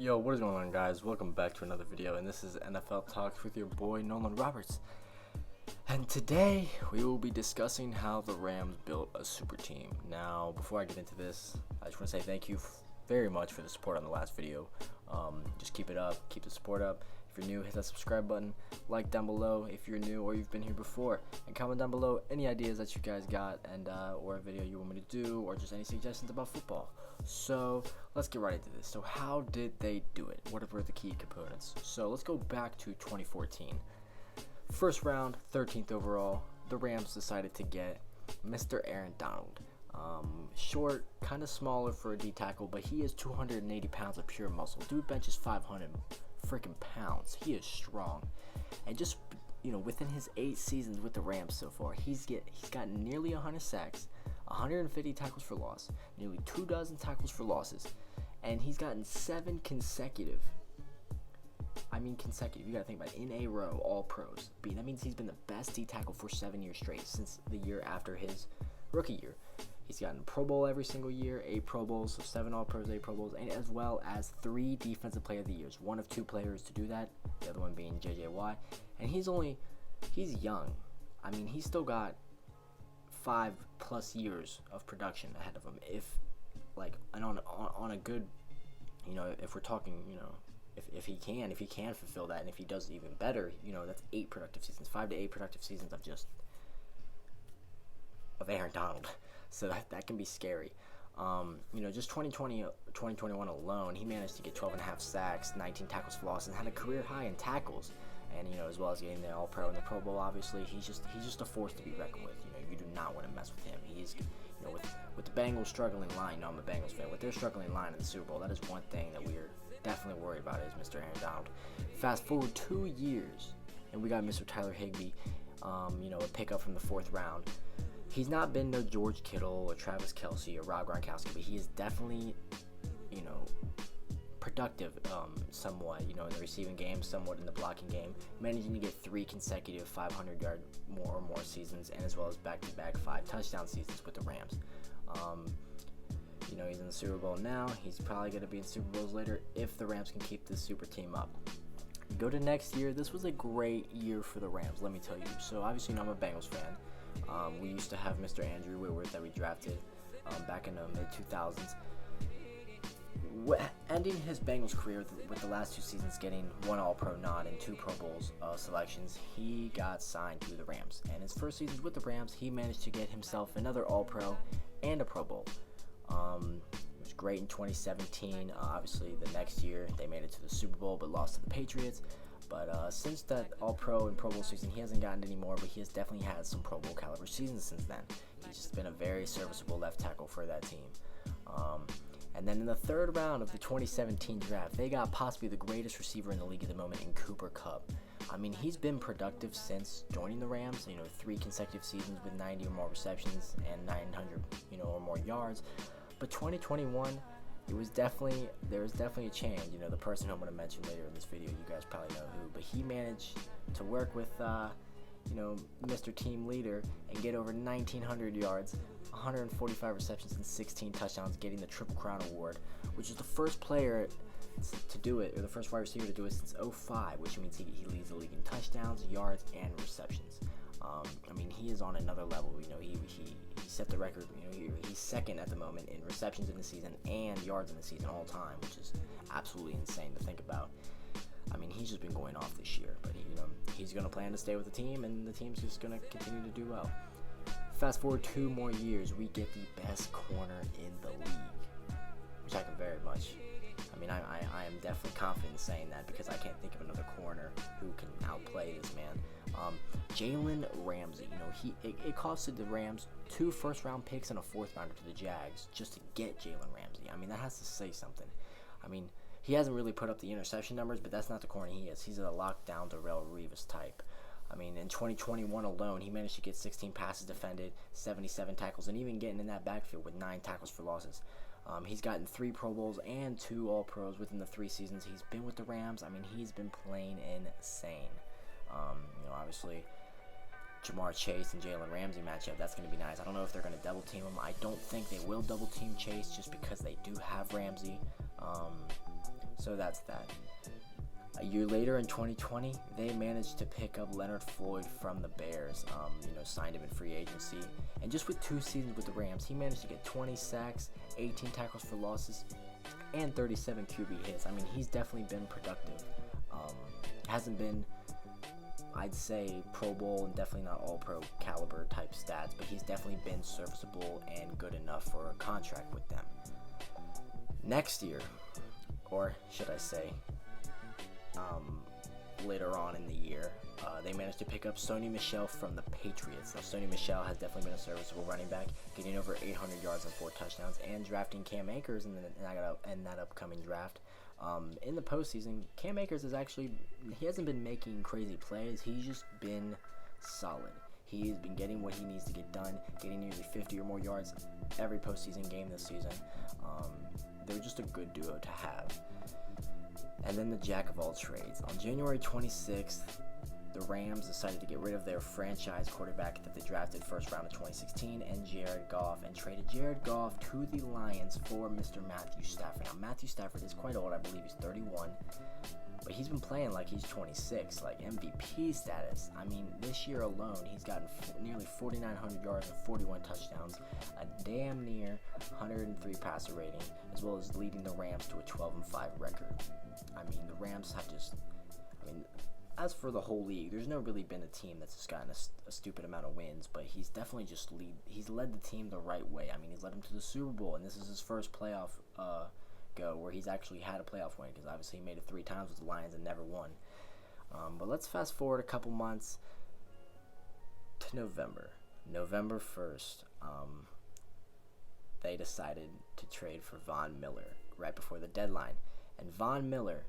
Yo, what is going on, guys? Welcome back to another video, and this is NFL Talks with your boy Nolan Roberts. And today we will be discussing how the Rams built a super team. Now, before I get into this, I just want to say thank you very much for the support on the last video. Just keep it up, keep the support up. If you're new, hit that subscribe button, like down below if you're new or you've been here before, and comment down below any ideas that you guys got and or a video you want me to do, or just any suggestions about football. So let's get right into this. So how did they do it? What were the key components? So let's go back to 2014. First round, 13th overall, the Rams decided to get Mr. Aaron Donald. Short, kind of smaller for a D tackle, but he is 280 pounds of pure muscle. Dude benches 500 freaking pounds. He is strong, and just within his 8 seasons with the Rams so far, he's gotten nearly 100 sacks, 150 tackles for loss, nearly 24 tackles for losses, and he's gotten 7 consecutive. You gotta think about it, in a row, all pros. That means he's been the best D tackle for 7 years straight since the year after his rookie year. He's gotten Pro Bowl every single year, 8 Pro Bowls, so 7 All-Pros, 8 Pro Bowls, and as well as 3 Defensive Player of the Years. One of 2 players to do that, the other one being J.J. Watt. And he's young. He's still got 5+ years of production ahead of him. And on a good, if we're talking, if he can fulfill that, and if he does even better, that's 8 productive seasons, 5 to 8 productive seasons of Aaron Donald. So that can be scary. Just 2021 alone, he managed to get 12.5 sacks, 19 tackles for loss, and had a career high in tackles. And as well as getting the All-Pro and the Pro Bowl, obviously, he's just a force to be reckoned with. You do not want to mess with him. He's, with the Bengals struggling line. I'm a Bengals fan. With their struggling line in the Super Bowl, that is one thing that we're definitely worried about is Mr. Aaron Donald. Fast forward 2 years, and we got Mr. Tyler Higbee, a pickup from the 4th round. He's not been no George Kittle or Travis Kelce or Rob Gronkowski, but he is definitely, productive somewhat, in the receiving game, somewhat in the blocking game, managing to get 3 consecutive 500-yard or more seasons, and as well as back-to-back 5 touchdown seasons with the Rams. He's in the Super Bowl now. He's probably going to be in Super Bowls later if the Rams can keep this super team up. Go to next year. This was a great year for the Rams, let me tell you. So obviously, I'm a Bengals fan. We used to have Mr. Andrew Whitworth that we drafted back in the mid-2000s. Ending his Bengals career with the last 2 seasons getting 1 All-Pro nod and 2 Pro Bowls selections, he got signed to the Rams. And his first seasons with the Rams, he managed to get himself another All-Pro and a Pro Bowl. It was great in 2017. Obviously, the next year, they made it to the Super Bowl but lost to the Patriots. But since that All-Pro and Pro Bowl season, he hasn't gotten any more, but he has definitely had some Pro Bowl caliber seasons since then. He's just been a very serviceable left tackle for that team. And then in the 3rd round of the 2017 draft, they got possibly the greatest receiver in the league at the moment in Cooper Kupp. He's been productive since joining the Rams, 3 consecutive seasons with 90 or more receptions and 900, or more yards. But 2021, there was definitely a change. The person who I'm going to mention later in this video, you guys probably know who, but he managed to work with, Mr. Team Leader and get over 1,900 yards, 145 receptions, and 16 touchdowns, getting the Triple Crown Award, which is the first player to do it, or the first wide receiver to do it since 2005, which means he leads the league in touchdowns, yards, and receptions. He is on another level. He set the record. He's 2nd at the moment in receptions in the season and yards in the season all time, which is absolutely insane to think about. He's just been going off this year, but he's going to plan to stay with the team, and the team's just going to continue to do well. Fast forward 2 more years, we get the best corner in the league, which I can very much. I am definitely confident in saying that because I can't think of another corner who can outplay this man. Jalen Ramsey, it costed the Rams 2 first-round picks and a 4th rounder to the Jags just to get Jalen Ramsey. That has to say something. He hasn't really put up the interception numbers, but that's not the corner he is. He's a lockdown Darrelle Revis type. In 2021 alone, he managed to get 16 passes defended, 77 tackles, and even getting in that backfield with 9 tackles for losses. He's gotten 3 Pro Bowls and 2 All-Pros within the 3 seasons he's been with the Rams. He's been playing insane. Obviously, Jamar Chase and Jalen Ramsey matchup, that's going to be nice. I don't know if they're going to double team him. I don't think they will double team Chase just because they do have Ramsey. So that's that. A year later in 2020, they managed to pick up Leonard Floyd from the Bears, signed him in free agency. And just with 2 seasons with the Rams, he managed to get 20 sacks, 18 tackles for losses, and 37 QB hits. I mean, he's definitely been productive. Hasn't been, I'd say, Pro Bowl and definitely not All-Pro caliber type stats, but he's definitely been serviceable and good enough for a contract with them. Next year, or should I say, later on in the year, they managed to pick up Sony Michel from the Patriots. Now, Sony Michel has definitely been a serviceable running back, getting over 800 yards and 4 touchdowns, and drafting Cam Akers in that upcoming draft. In the postseason, Cam Akers he hasn't been making crazy plays. He's just been solid. He's been getting what he needs to get done, getting nearly 50 or more yards every postseason game this season. They're just a good duo to have. And then the jack of all trades. On January 26th, the Rams decided to get rid of their franchise quarterback that they drafted first round of 2016 and Jared Goff, and traded Jared Goff to the Lions for Mr. Matthew Stafford. Now, Matthew Stafford is quite old. I believe he's 31. But he's been playing like he's 26, like MVP status. I mean, this year alone, he's gotten nearly 4,900 yards and 41 touchdowns, a damn near 103 passer rating, as well as leading the Rams to a 12-5 record. I mean, the Rams have as for the whole league, there's never really been a team that's just gotten a stupid amount of wins, but he's definitely he's led the team the right way. I mean, he's led them to the Super Bowl, and this is his first playoff go where he's actually had a playoff win, because obviously he made it 3 times with the Lions and never won. But let's fast forward a couple months to November 1st. They decided to trade for Von Miller right before the deadline, and Von Miller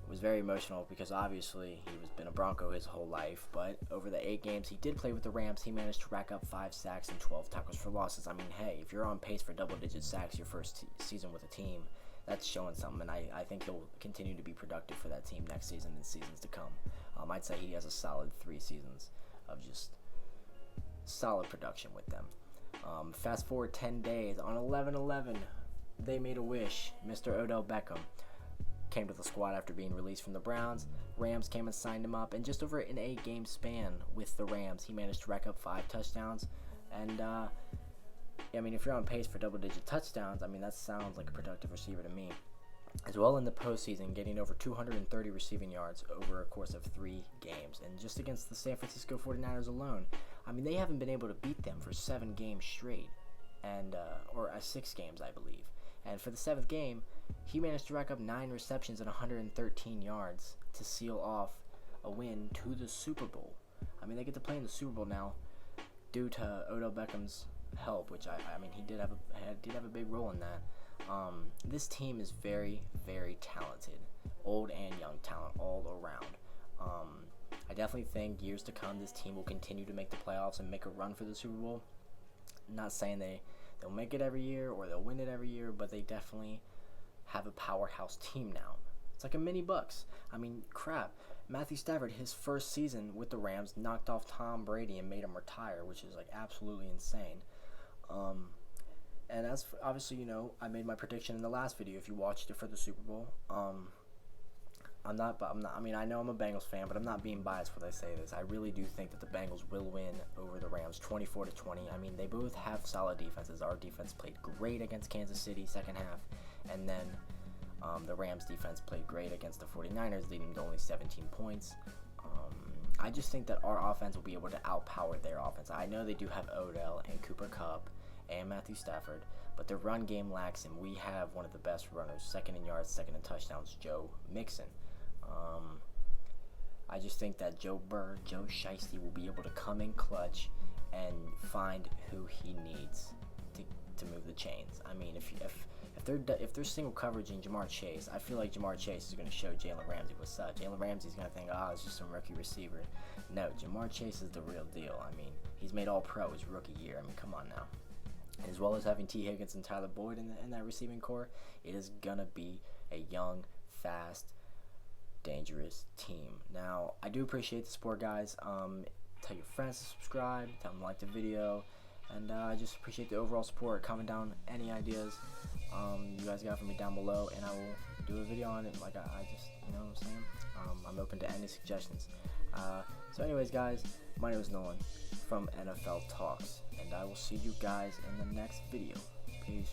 was very emotional because obviously he's been a Bronco his whole life, but over the 8 games he did play with the Rams, he managed to rack up 5 sacks and 12 tackles for losses. I mean, hey, if you're on pace for double-digit sacks your first season with a team, that's showing something, and I think he'll continue to be productive for that team next season and seasons to come. I'd say he has a solid 3 seasons of just solid production with them. Fast forward 10 days, on 11/11, they made a wish. Mr. Odell Beckham came to the squad after being released from the Browns. Rams came and signed him up, and just over an 8-game span with the Rams, he managed to rack up 5 touchdowns. And I mean, if you're on pace for double-digit touchdowns, I mean, that sounds like a productive receiver to me. As well in the postseason, getting over 230 receiving yards over a course of 3 games. And just against the San Francisco 49ers alone, I mean, they haven't been able to beat them for 7 games straight, and or 6 games, I believe. And for the 7th game, he managed to rack up 9 receptions and 113 yards to seal off a win to the Super Bowl. I mean, they get to play in the Super Bowl now due to Odell Beckham's help, which I mean, he did have a big role in that. This team is very, very talented, old and young talent all around. I definitely think years to come, this team will continue to make the playoffs and make a run for the Super Bowl. I'm not saying they'll make it every year or they'll win it every year, but they definitely have a powerhouse team now. It's like a mini Bucks. I mean, crap. Matthew Stafford, his first season with the Rams, knocked off Tom Brady and made him retire, which is like absolutely insane. And as for, obviously, I made my prediction in the last video if you watched it for the Super Bowl. I'm not. I mean, I know I'm a Bengals fan, but I'm not being biased when I say this. I really do think that the Bengals will win over the Rams, 24-20. I mean, they both have solid defenses. Our defense played great against Kansas City second half, and then the Rams defense played great against the 49ers, leading to only 17 points. I just think that our offense will be able to outpower their offense. I know they do have Odell and Cooper Kupp and Matthew Stafford, but the run game lacks, and we have one of the best runners, second in yards, second in touchdowns, Joe Mixon. I just think that Joe Shiesty will be able to come in clutch and find who he needs to move the chains. I mean, if they're single coveraging Jamar Chase, I feel like Jamar Chase is going to show Jalen Ramsey what's up. Jalen Ramsey's going to think, it's just some rookie receiver. No, Jamar Chase is the real deal. I mean, he's made All-Pro his rookie year. I mean, come on now. As well as having T. Higgins and Tyler Boyd in that receiving core, it is going to be a young, fast, dangerous team. Now, I do appreciate the support, guys. Tell your friends to subscribe, tell them to like the video, and I just appreciate the overall support. Comment down any ideas you guys got for me down below, and I will do do a video on it. Like I just, you know what I'm saying? I'm open to any suggestions. So anyways, guys, my name is Nolan from NFL Talks, and I will see you guys in the next video. Peace.